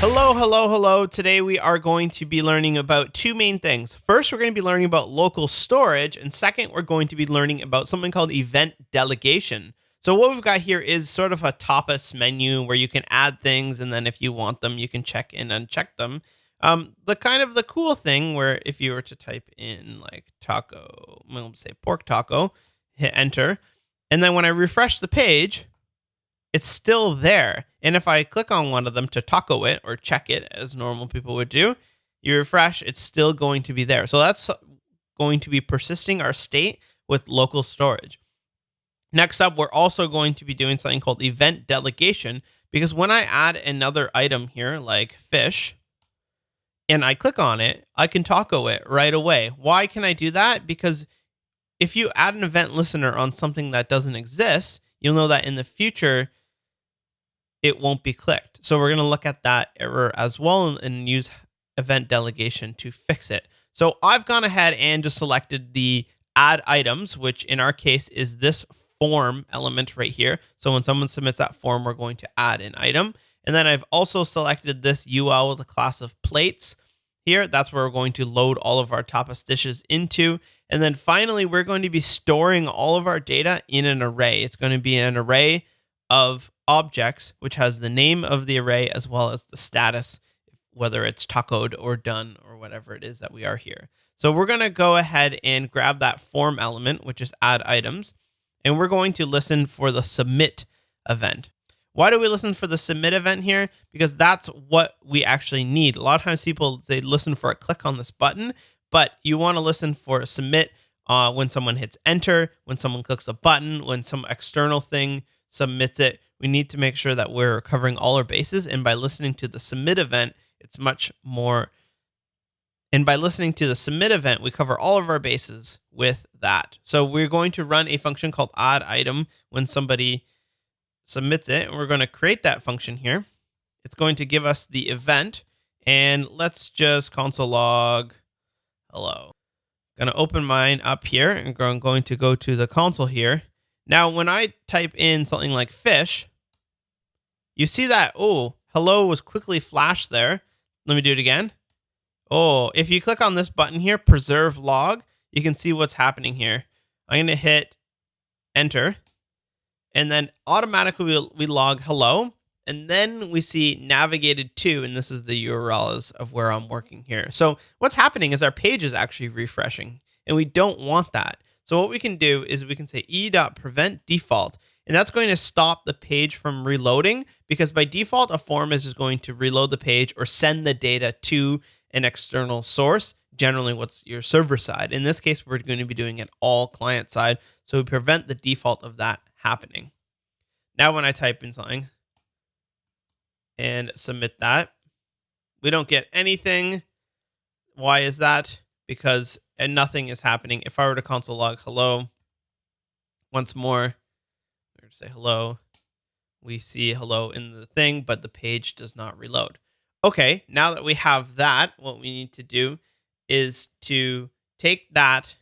Hello, hello, hello. Today we are going to be learning about two main things. First, we're going to be learning about local storage, and second, we're going to be learning about something called event delegation. So what we've got here is sort of a tapas menu where you can add things, and then if you want them, you can check and uncheck them. The cool thing where if you were to type in like taco, we'll say pork taco, hit enter, and then when I refresh the page, it's still there. And if I click on one of them to taco it or check it as normal people would do, you refresh, it's still going to be there. So that's going to be persisting our state with local storage. Next up, we're also going to be doing something called event delegation, because when I add another item here, like fish, and I click on it, I can taco it right away. Why can I do that? Because if you add an event listener on something that doesn't exist, you'll know that in the future, it won't be clicked. So we're going to look at that error as well and use event delegation to fix it. So I've gone ahead and just selected the add items, which in our case is this form element right here. So when someone submits that form, we're going to add an item. And then I've also selected this UL with a class of plates here. That's where we're going to load all of our tapas dishes into. And then finally, we're going to be storing all of our data in an array. It's going to be an array of objects, which has the name of the array as well as the status, whether it's tacoed or done or whatever it is that we are here. So we're going to go ahead and grab that form element, which is add items, and we're going to listen for the submit event. Why do we listen for the submit event here? Because that's what we actually need. A lot of times people, they listen for a click on this button, but you want to listen for a submit when someone hits enter, when someone clicks a button, when some external thing submits it. We need to make sure that we're covering all our bases. And by listening to the submit event, it's much more. And by listening to the submit event, we cover all of our bases with that. So we're going to run a function called add item when somebody submits it. And we're going to create that function here. It's going to give us the event. And let's just console log hello. I'm going to open mine up here, and I'm going to go to the console here. Now, when I type in something like fish, you see that, oh, hello was quickly flashed there. Let me do it again. Oh, if you click on this button here, preserve log, you can see what's happening here. I'm going to hit enter, and then automatically we log hello, and then we see navigated to, and this is the URLs of where I'm working here. So what's happening is our page is actually refreshing, and we don't want that. So what we can do is we can say e.prevent default, and that's going to stop the page from reloading, because by default, a form is just going to reload the page or send the data to an external source, generally what's your server side. In this case, we're going to be doing it all client side, so we prevent the default of that happening. Now, when I type in something and submit that, we don't get anything. Why is that? Because nothing is happening. If I were to console log hello once more, say hello, we see hello in the thing, but the page does not reload. Okay, now that we have that, what we need to do is to take that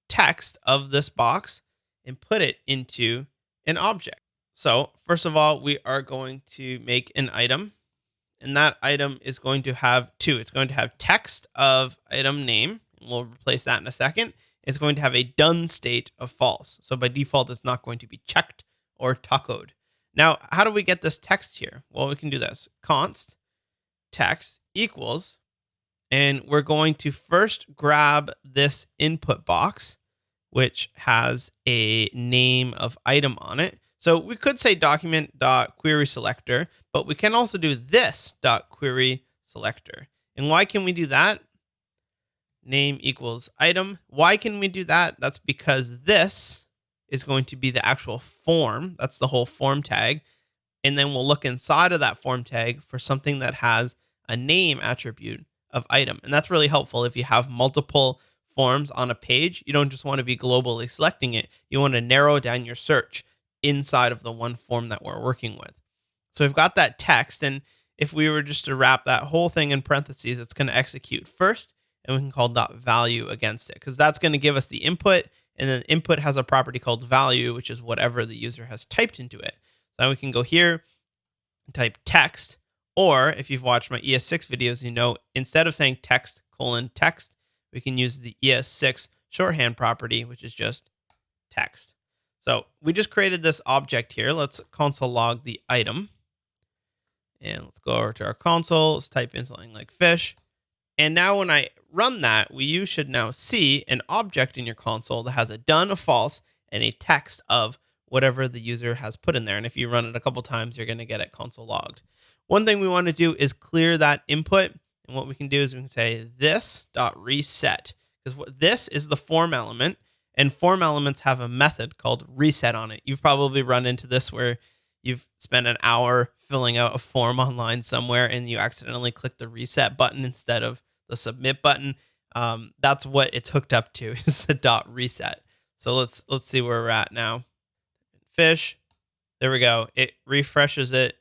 text of this box and put it into an object. So first of all, we are going to make an item, and that item is going to have two. It's going to have text of item name. We'll replace that in a second. It's going to have a done state of false. So by default, it's not going to be checked or tacoed. Now, how do we get this text here? Well, we can do this. Const text equals, and we're going to first grab this input box, which has a name of item on it. So we could say document.querySelector, but we can also do this .querySelector. And why can we do that? Name equals item. Why can we do that? That's because this is going to be the actual form. That's the whole form tag. And then we'll look inside of that form tag for something that has a name attribute of item. And that's really helpful if you have multiple forms on a page. You don't just want to be globally selecting it. You want to narrow down your search inside of the one form that we're working with. So we've got that text. And if we were just to wrap that whole thing in parentheses, it's going to execute first. And we can call .value against it, because that's going to give us the input. And then input has a property called value, which is whatever the user has typed into it. So now we can go here and type text Or if you've watched my ES6 videos, you know, instead of saying text colon text, we can use the ES6 shorthand property, which is just text. So we just created this object here. Let's console log the item. And let's go over to our console. Let's type in something like fish. And now when I run that, you should now see an object in your console that has a done, a false, and a text of whatever the user has put in there. And if you run it a couple times, you're going to get it console logged. One thing we want to do is clear that input. And what we can do is we can say this.reset, because this is the form element, and form elements have a method called reset on it. You've probably run into this where you've spent an hour filling out a form online somewhere and you accidentally click the reset button instead of the submit button. That's what it's hooked up to, is the dot reset. So let's see where we're at now. Fish. There we go. It refreshes it.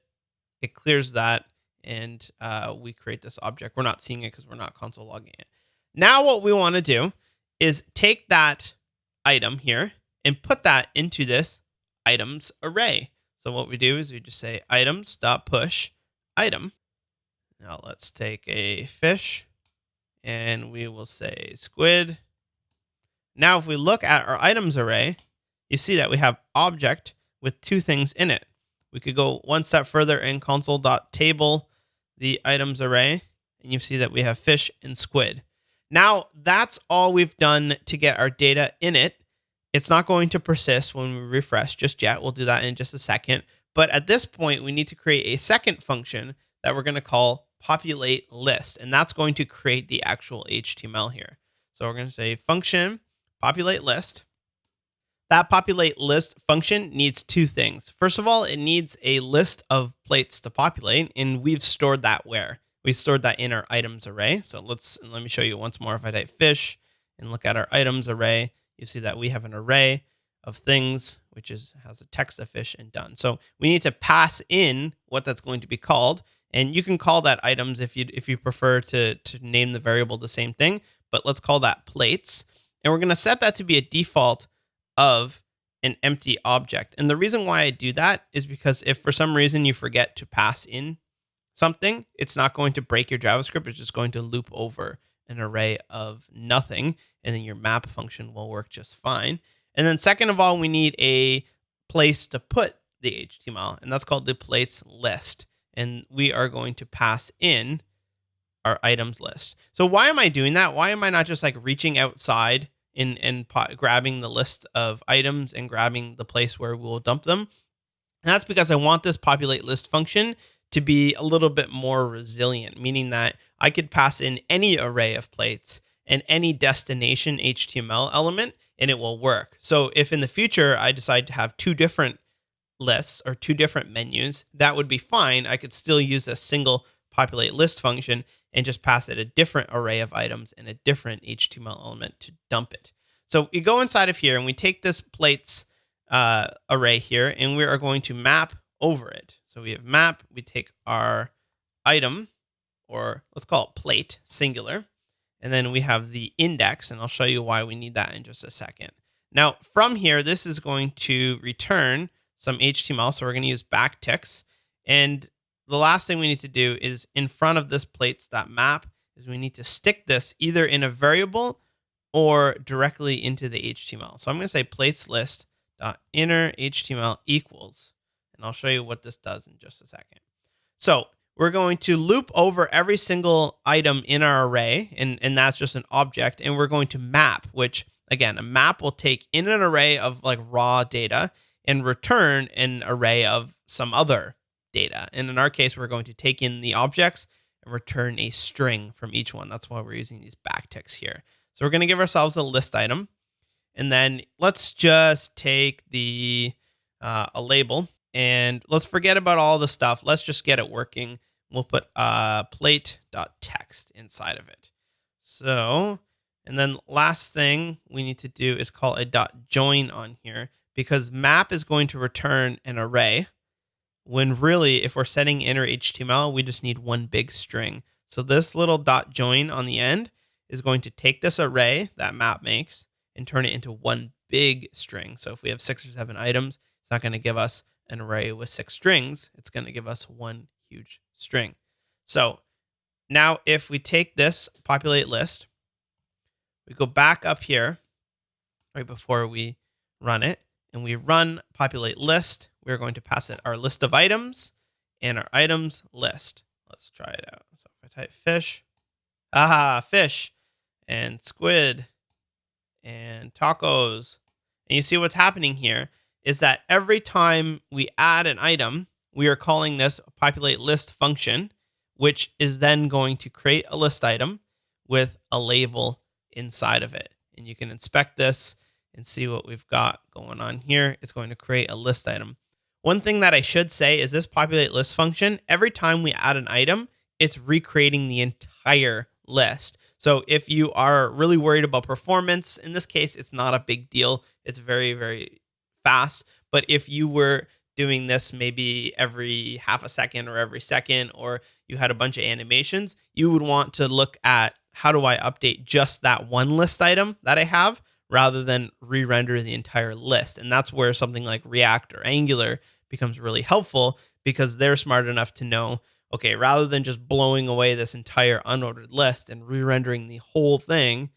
It clears that, and we create this object. We're not seeing it because we're not console logging it. Now what we want to do is take that item here and put that into this items array. So what we do is we just say items.push item. Now let's take a fish and we will say squid. Now if we look at our items array, you see that we have object with two things in it. We could go one step further in console.table the items array, and you see that we have fish and squid. Now that's all we've done to get our data in it. It's not going to persist when we refresh just yet. We'll do that in just a second. But at this point, we need to create a second function that we're going to call populate list. And that's going to create the actual HTML here. So we're going to say function populate list. That populate list function needs two things. First of all, it needs a list of plates to populate. And we've stored that where? We stored that in our items array. So let me show you once more. If I type fish and look at our items array, you see that we have an array of things, which has a text of fish and done. So we need to pass in what that's going to be called. And you can call that items if you prefer to name the variable the same thing, but let's call that plates. And we're going to set that to be a default of an empty object. And the reason why I do that is because if for some reason you forget to pass in something, it's not going to break your JavaScript. It's just going to loop over an array of nothing, and then your map function will work just fine. And then second of all, we need a place to put the HTML, and that's called the plates list. And we are going to pass in our items list. So why am I doing that? Why am I not just like reaching outside and grabbing the list of items and grabbing the place where we'll dump them? And that's because I want this populate list function to be a little bit more resilient, meaning that I could pass in any array of plates and any destination HTML element, and it will work. So if in the future I decide to have two different lists or two different menus, that would be fine. I could still use a single populate list function and just pass it a different array of items and a different HTML element to dump it. So we go inside of here and we take this plates array here, and we are going to map over it. So we have map, we take our item, or let's call it plate, singular, and then we have the index, and I'll show you why we need that in just a second. Now, from here, this is going to return some HTML, so we're going to use backticks, and the last thing we need to do is in front of this plates.map is we need to stick this either in a variable or directly into the HTML. So I'm going to say plates list inner HTML equals, and I'll show you what this does in just a second. So we're going to loop over every single item in our array, and that's just an object, and we're going to map, which again, a map will take in an array of like raw data and return an array of some other data. And in our case, we're going to take in the objects and return a string from each one. That's why we're using these backticks here. So we're going to give ourselves a list item. And then let's just take a label, and let's forget about all the stuff. Let's just get it working. We'll put plate.text inside of it. So, and then last thing we need to do is call a .join on here, because map is going to return an array when really, if we're setting inner HTML, we just need one big string. So this little .join on the end is going to take this array that map makes and turn it into one big string. So if we have 6 or 7 items, it's not going to give us an array with 6 strings. It's going to give us one huge string. So now if we take this populate list, we go back up here right before we run it, and we run populate list, we're going to pass it our list of items and our items list. Let's try it out. So if I type fish, fish and squid and tacos. And you see what's happening here is that every time we add an item, we are calling this populate list function, which is then going to create a list item with a label inside of it. And you can inspect this and see what we've got going on here. It's going to create a list item. One thing that I should say is this populate list function, every time we add an item, it's recreating the entire list. So if you are really worried about performance, in this case, it's not a big deal. It's very, very fast. But if you were doing this maybe every half a second or every second, or you had a bunch of animations, you would want to look at how do I update just that one list item that I have rather than re-render the entire list. And that's where something like React or Angular becomes really helpful because they're smart enough to know, okay, rather than just blowing away this entire unordered list and re-rendering the whole thing,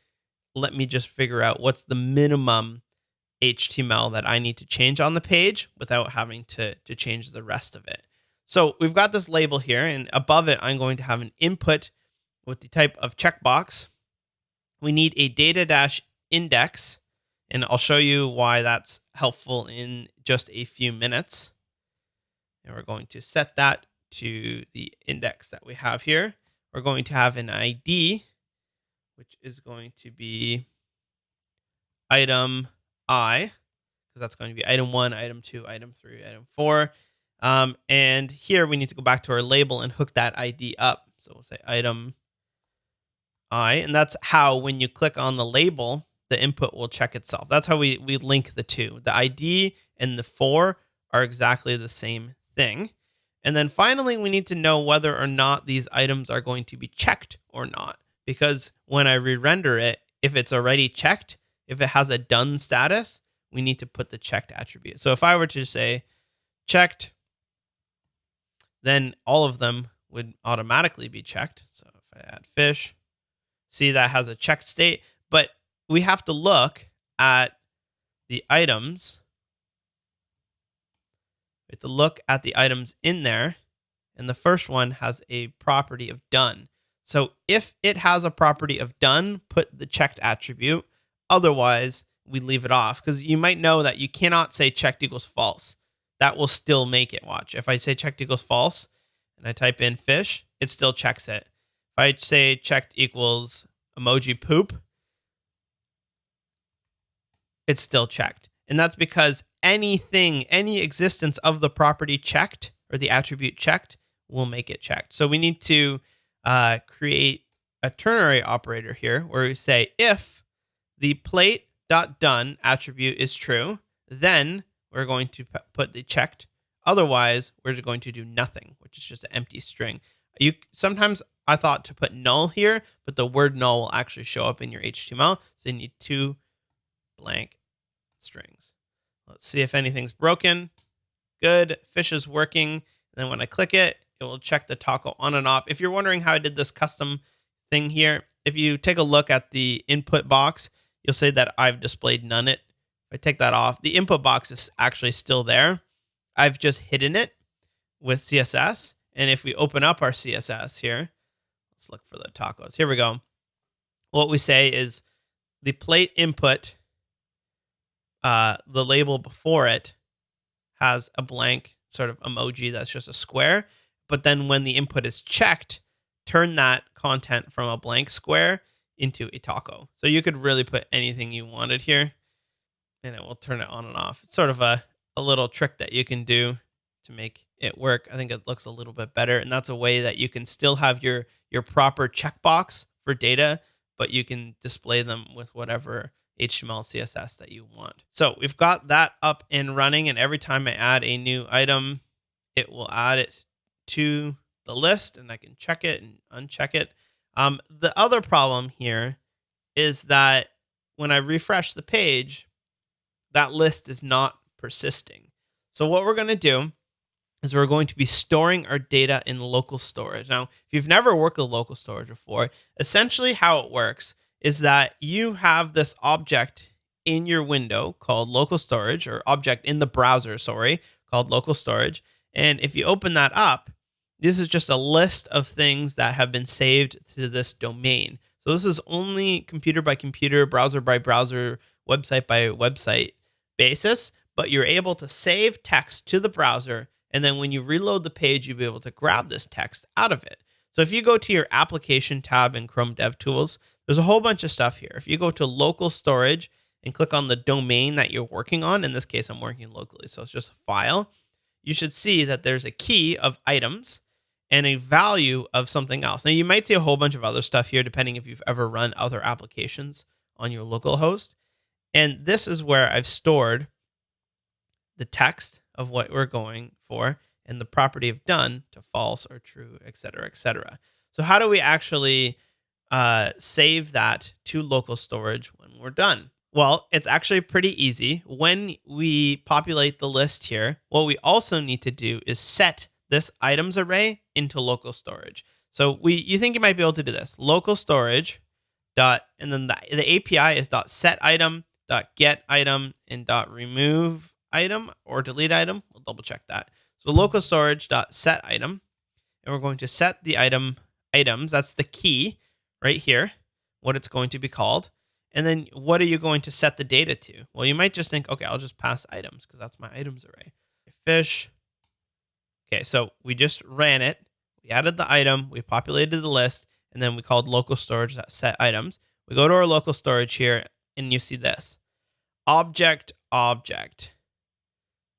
let me just figure out what's the minimum HTML that I need to change on the page without having to change the rest of it. So we've got this label here, and above it, I'm going to have an input with the type of checkbox. We need a data-index, and I'll show you why that's helpful in just a few minutes. And we're going to set that to the index that we have here. We're going to have an ID, which is going to be item I, because that's going to be item 1, item 2, item 3, item 4. And here we need to go back to our label and hook that ID up. So we'll say item I, and that's how when you click on the label, the input will check itself. That's how we link the two. The ID and the 4 are exactly the same thing. And then finally, we need to know whether or not these items are going to be checked or not. Because when I re-render it, if it's already checked, if it has a done status, we need to put the checked attribute. So if I were to say checked, then all of them would automatically be checked. So if I add fish, see that has a checked state, but we have to look at the items. We have to look at the items in there, and the first one has a property of done. So if it has a property of done, put the checked attribute. Otherwise, we leave it off because you might know that you cannot say checked equals false. That will still make it. Watch. If I say checked equals false and I type in fish, it still checks it. If I say checked equals emoji poop, it's still checked. And that's because any existence of the property checked or the attribute checked will make it checked. So we need to create a ternary operator here where we say if the plate.done attribute is true, then we're going to put the checked. Otherwise, we're going to do nothing, which is just an empty string. Sometimes I thought to put null here, but the word null will actually show up in your HTML. So you need 2 blank strings. Let's see if anything's broken. Good. Fish is working. And then when I click it, it will check the taco on and off. If you're wondering how I did this custom thing here, if you take a look at the input box, you'll see that I've displayed none it. If I take that off, the input box is actually still there. I've just hidden it with CSS. And if we open up our CSS here, let's look for the tacos. Here we go. What we say is the plate input, the label before it has a blank sort of emoji that's just a square. But then when the input is checked, turn that content from a blank square into a taco. So you could really put anything you wanted here and it will turn it on and off. It's sort of a little trick that you can do to make it work. I think it looks a little bit better. And that's a way that you can still have your proper checkbox for data, but you can display them with whatever HTML, CSS that you want. So we've got that up and running. And every time I add a new item, it will add it to the list and I can check it and uncheck it. The other problem here is that when I refresh the page, that list is not persisting. So what we're going to do is we're going to be storing our data in local storage. Now, if you've never worked with local storage before, essentially how it works is that you have this object in your window called local storage, or object in the browser, sorry, called local storage. And if you open that up, this is just a list of things that have been saved to this domain. So this is only computer by computer, browser by browser, website by website basis, but you're able to save text to the browser, and then when you reload the page, you'll be able to grab this text out of it. So if you go to your application tab in Chrome DevTools, there's a whole bunch of stuff here. If you go to local storage and click on the domain that you're working on, in this case, I'm working locally, so it's just a file, you should see that there's a key of items and a value of something else. Now, you might see a whole bunch of other stuff here, depending if you've ever run other applications on your local host. And this is where I've stored the text of what we're going for and the property of done to false or true, et cetera, et cetera. So how do we actually save that to local storage when we're done? Well, it's actually pretty easy. When we populate the list here, what we also need to do is set this items array into local storage. So you think you might be able to do this. Local storage dot, and then the API is dot set item, dot get item, and dot remove item or delete item. We'll double check that. So local storage dot set item, and we're going to set the items. That's the key right here, what it's going to be called. And then what are you going to set the data to? Well, you might just think, okay, I'll just pass items because that's my items array. Fish. Okay, so we just ran it. We added the item, we populated the list, and then we called local storage set items. We go to our local storage here, and you see this. Object.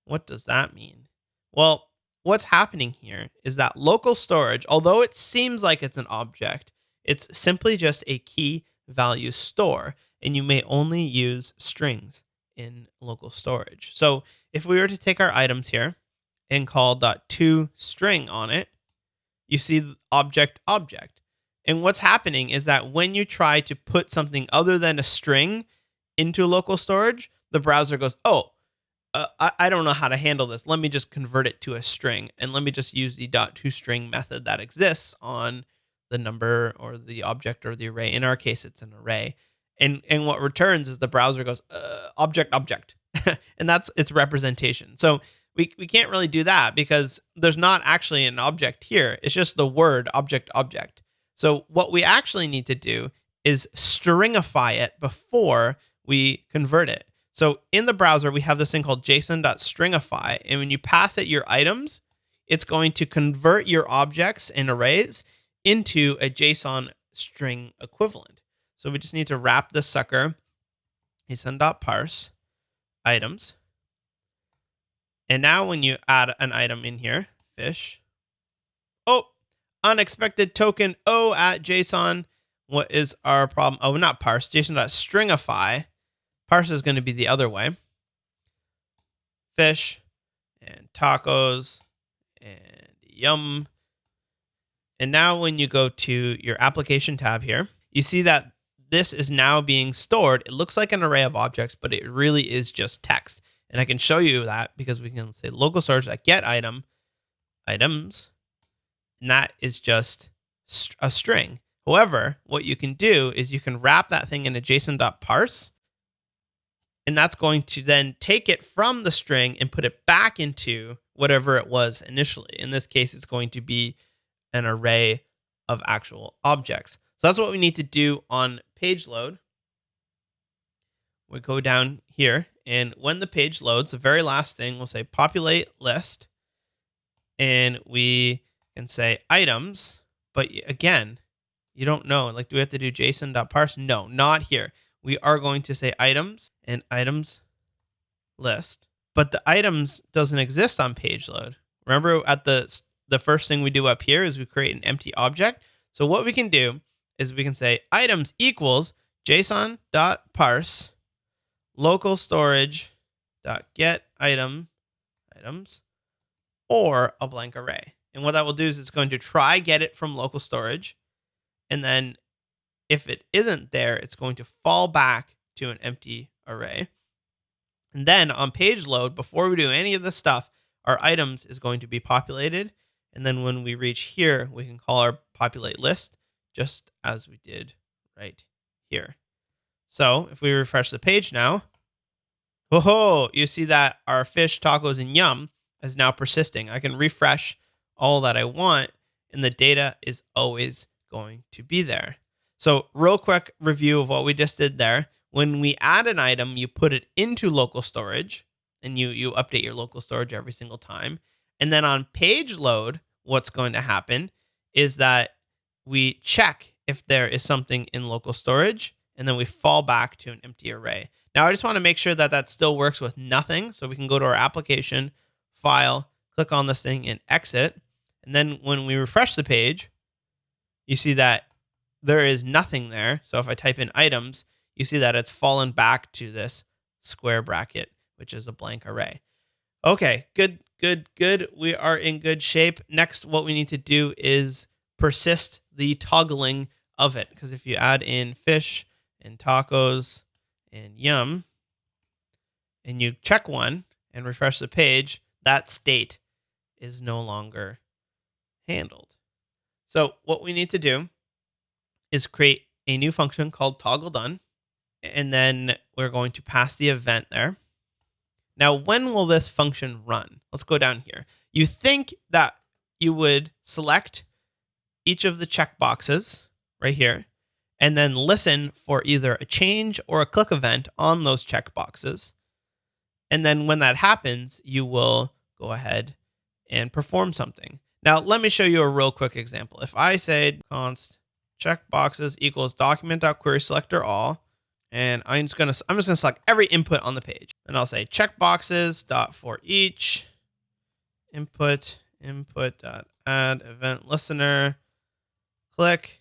What does that mean? Well, what's happening here is that local storage, although it seems like it's an object, it's simply just a key value store, and you may only use strings in local storage. So if we were to take our items here and call .toString on it, you see object. And what's happening is that when you try to put something other than a string into local storage, the browser goes, oh, I don't know how to handle this. Let me just convert it to a string, and let me just use the .toString method that exists on the number or the object or the array. In our case, it's an array. And what returns is the browser goes, object. And that's its representation. So we can't really do that because there's not actually an object here. It's just the word object. So what we actually need to do is stringify it before we convert it. So in the browser, we have this thing called json.stringify. And when you pass it your items, it's going to convert your objects and arrays into a JSON string equivalent. So we just need to wrap this sucker, json.parse items. And now when you add an item in here, fish, oh, unexpected token, at JSON. What is our problem? Oh, not parse, json.stringify. Parse is going to be the other way. Fish and tacos and yum. And now when you go to your application tab here, you see that this is now being stored. It looks like an array of objects, but it really is just text. And I can show you that because we can say local storage get items, and that is just a string. However, what you can do is you can wrap that thing in a json.parse, and that's going to then take it from the string and put it back into whatever it was initially. In this case, it's going to be an array of actual objects. So that's what we need to do on page load. We go down here, and when the page loads, the very last thing, we'll say populate list, and we can say items. But again, you don't know. Like, do we have to do json.parse? No, not here. We are going to say items and items list. But the items doesn't exist on page load. Remember, at the first thing we do up here is we create an empty object. So what we can do is we can say items equals json.parse local storage.get items or a blank array. And what that will do is it's going to try get it from local storage. And then if it isn't there, it's going to fall back to an empty array. And then on page load, before we do any of this stuff, our items is going to be populated. And then when we reach here, we can call our populate list just as we did right here. So if we refresh the page now, whoa, you see that our fish, tacos, and yum is now persisting. I can refresh all that I want, and the data is always going to be there. So real quick review of what we just did there. When we add an item, you put it into local storage, and you update your local storage every single time. And then on page load, what's going to happen is that we check if there is something in local storage, and then we fall back to an empty array. Now, I just want to make sure that that still works with nothing. So we can go to our application, file, click on this thing, and exit. And then when we refresh the page, you see that there is nothing there. So if I type in items, you see that it's fallen back to this square bracket, which is a blank array. Okay, good. We are in good shape. Next, what we need to do is persist the toggling of it. Because if you add in fish and tacos and yum, and you check one and refresh the page, that state is no longer handled. So what we need to do is create a new function called toggle done. And then we're going to pass the event there. Now, when will this function run? Let's go down here. You think that you would select each of the checkboxes right here, and then listen for either a change or a click event on those checkboxes. And then when that happens, you will go ahead and perform something. Now, let me show you a real quick example. If I said const checkboxes equals document.querySelector all, and I'm just gonna select every input on the page, and I'll say checkboxes dot for each input dot add event listener, click,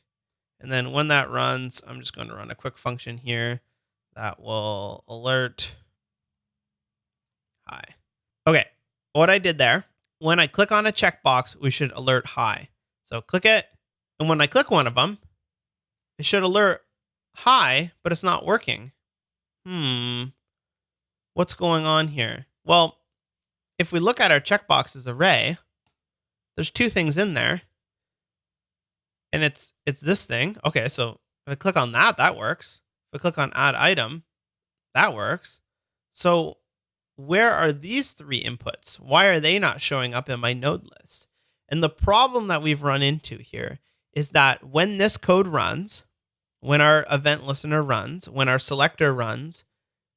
and then when that runs, I'm just going to run a quick function here that will alert hi. Okay, what I did there, when I click on a checkbox, we should alert hi. So click it, and when I click one of them, it should alert hi, but it's not working. What's going on here? Well, if we look at our checkboxes array, there's two things in there. And it's this thing. Okay, so if I click on that, that works. If I click on add item, that works. So where are these three inputs? Why are they not showing up in my node list? And the problem that we've run into here is that when this code runs, when our event listener runs, when our selector runs,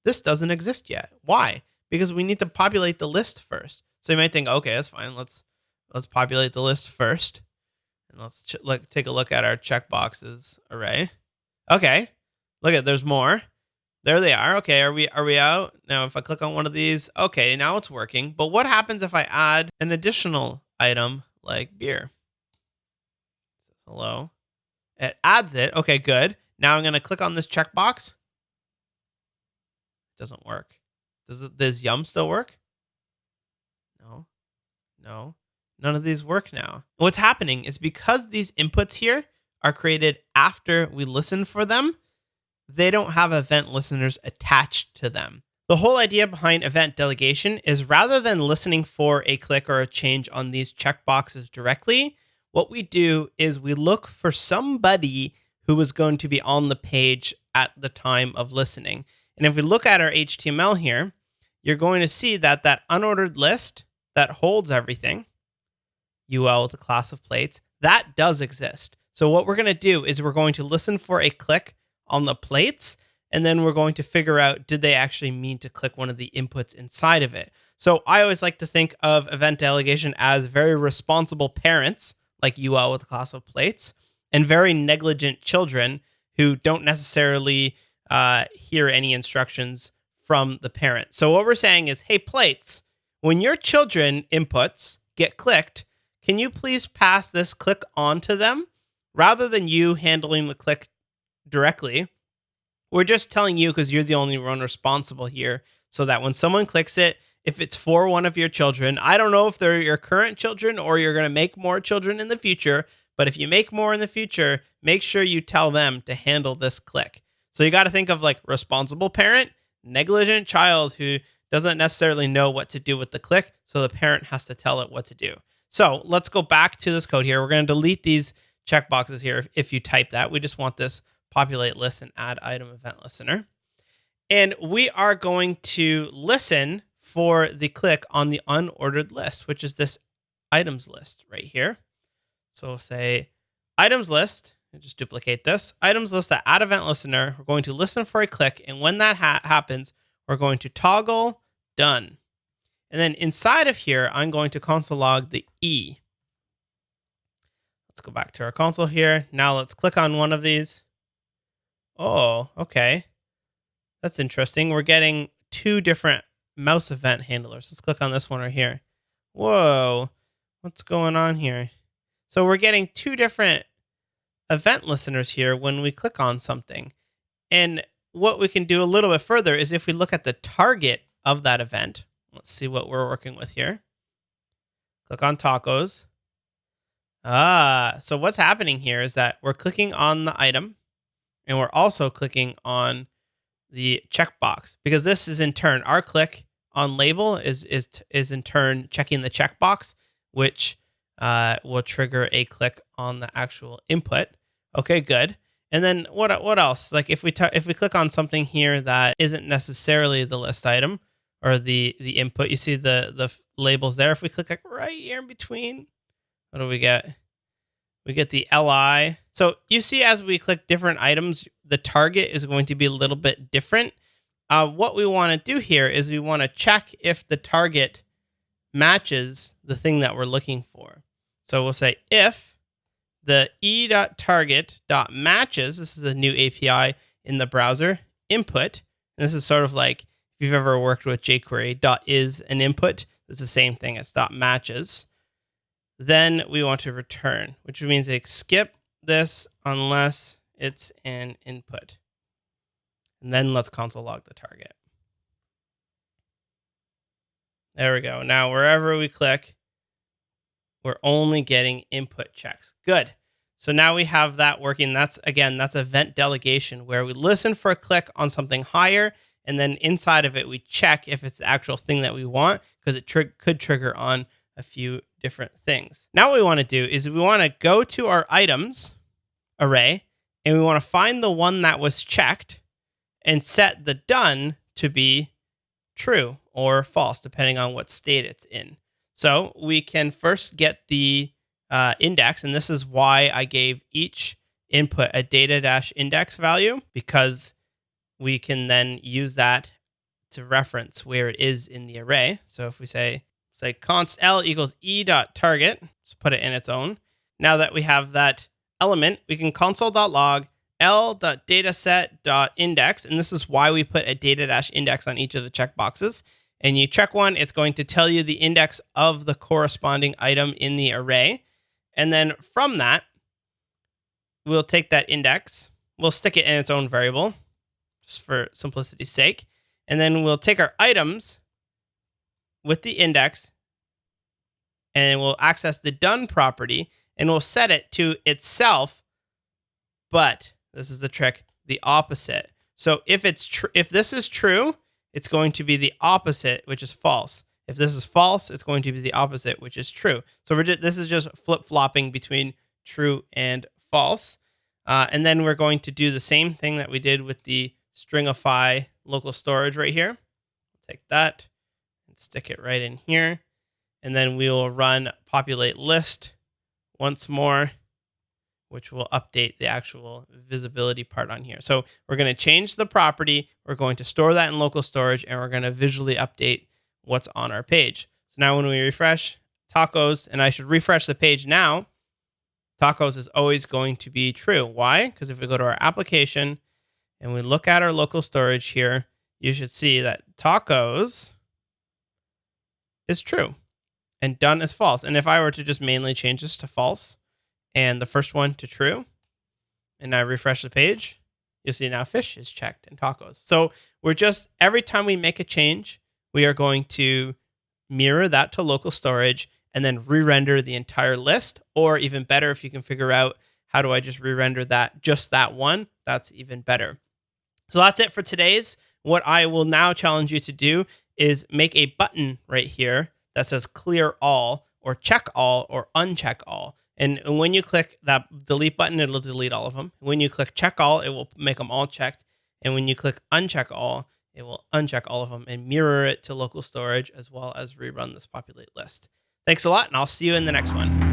this doesn't exist yet. Why? Because we need to populate the list first. So you might think, okay, that's fine. Let's populate the list first. And let's take a look at our checkboxes array. Okay, look at, there's more. There they are. Okay, are we out? Now if I click on one of these, okay, now it's working. But what happens if I add an additional item like beer? Hello. It adds it. Okay, good. Now I'm going to click on this checkbox. It doesn't work. Does yum still work? No. None of these work now. What's happening is because these inputs here are created after we listen for them, they don't have event listeners attached to them. The whole idea behind event delegation is rather than listening for a click or a change on these checkboxes directly, what we do is we look for somebody who is going to be on the page at the time of listening. And if we look at our HTML here, you're going to see that that unordered list that holds everything, UL with a class of plates, that does exist. So what we're going to do is we're going to listen for a click on the plates, and then we're going to figure out, did they actually mean to click one of the inputs inside of it? So I always like to think of event delegation as very responsible parents, like UL with a class of plates, and very negligent children who don't necessarily hear any instructions from the parent. So what we're saying is, hey, plates, when your children inputs get clicked, can you please pass this click on to them? Rather than you handling the click directly, we're just telling you because you're the only one responsible here, so that when someone clicks it, if it's for one of your children, I don't know if they're your current children or you're going to make more children in the future, but if you make more in the future, make sure you tell them to handle this click. So you got to think of like responsible parent, negligent child who doesn't necessarily know what to do with the click, so the parent has to tell it what to do. So let's go back to this code here. We're going to delete these checkboxes here if you type that. We just want this populate list and add item event listener. And we are going to listen for the click on the unordered list, which is this items list right here. So we'll say items list, and just duplicate this. Items list at add event listener. We're going to listen for a click. And when that happens, we're going to toggle done. And then inside of here, I'm going to console log the E. Let's go back to our console here. Now let's click on one of these. Oh, okay. That's interesting. We're getting two different mouse event handlers. Let's click on this one right here. Whoa, what's going on here? So we're getting two different event listeners here when we click on something. And what we can do a little bit further is if we look at the target of that event, let's see what we're working with here. Click on tacos. So what's happening here is that we're clicking on the item and we're also clicking on the checkbox, because this is in turn, our click on label is in turn checking the checkbox, which will trigger a click on the actual input. Okay, good. And then what else? Like if we click on something here that isn't necessarily the list item or the input, you see the labels there. If we click like right here in between, what do we get? We get the LI. So you see, as we click different items, the target is going to be a little bit different. What we want to do here is we want to check if the target matches the thing that we're looking for. So we'll say if the e.target.matches, this is a new API in the browser, input, and this is sort of like if you've ever worked with jQuery, .is an input, it's the same thing as .matches. Then we want to return, which means like skip this unless it's an input. And then let's console log the target. There we go. Now, wherever we click, we're only getting input checks. Good. So now we have that working. That's event delegation, where we listen for a click on something higher, and then inside of it, we check if it's the actual thing that we want, because it could trigger on a few different things. Now what we want to do is we want to go to our items array, and we want to find the one that was checked and set the done to be true or false, depending on what state it's in. So we can first get the index, and this is why I gave each input a data-index value, because we can then use that to reference where it is in the array. So if we say const L equals e.target, just put it in its own. Now that we have that element, we can console.log l.dataset.index, and this is why we put a data-index on each of the checkboxes. And you check one, it's going to tell you the index of the corresponding item in the array. And then from that, we'll take that index, we'll stick it in its own variable, just for simplicity's sake. And then we'll take our items with the index, and we'll access the done property, and we'll set it to itself, but this is the trick, the opposite. So if this is true, it's going to be the opposite, which is false. If this is false, it's going to be the opposite, which is true. So this is just flip-flopping between true and false. And then we're going to do the same thing that we did with the stringify local storage right here. Take that and stick it right in here. And then we will run populate list once more, which will update the actual visibility part on here. So we're going to change the property. We're going to store that in local storage, and we're going to visually update what's on our page. So now when we refresh tacos, and I should refresh the page now, tacos is always going to be true. Why? Because if we go to our application and we look at our local storage here, you should see that tacos is true and done is false. And if I were to just manually change this to false and the first one to true, and I refresh the page, you'll see now fish is checked and tacos. So we're just, every time we make a change, we are going to mirror that to local storage and then re-render the entire list. Or even better, if you can figure out how do I just re-render that, just that one, that's even better. So that's it for today's. What I will now challenge you to do is make a button right here that says clear all or check all or uncheck all. And when you click that delete button, it'll delete all of them. When you click check all, it will make them all checked. And when you click uncheck all, it will uncheck all of them and mirror it to local storage as well as rerun this populate list. Thanks a lot, and I'll see you in the next one.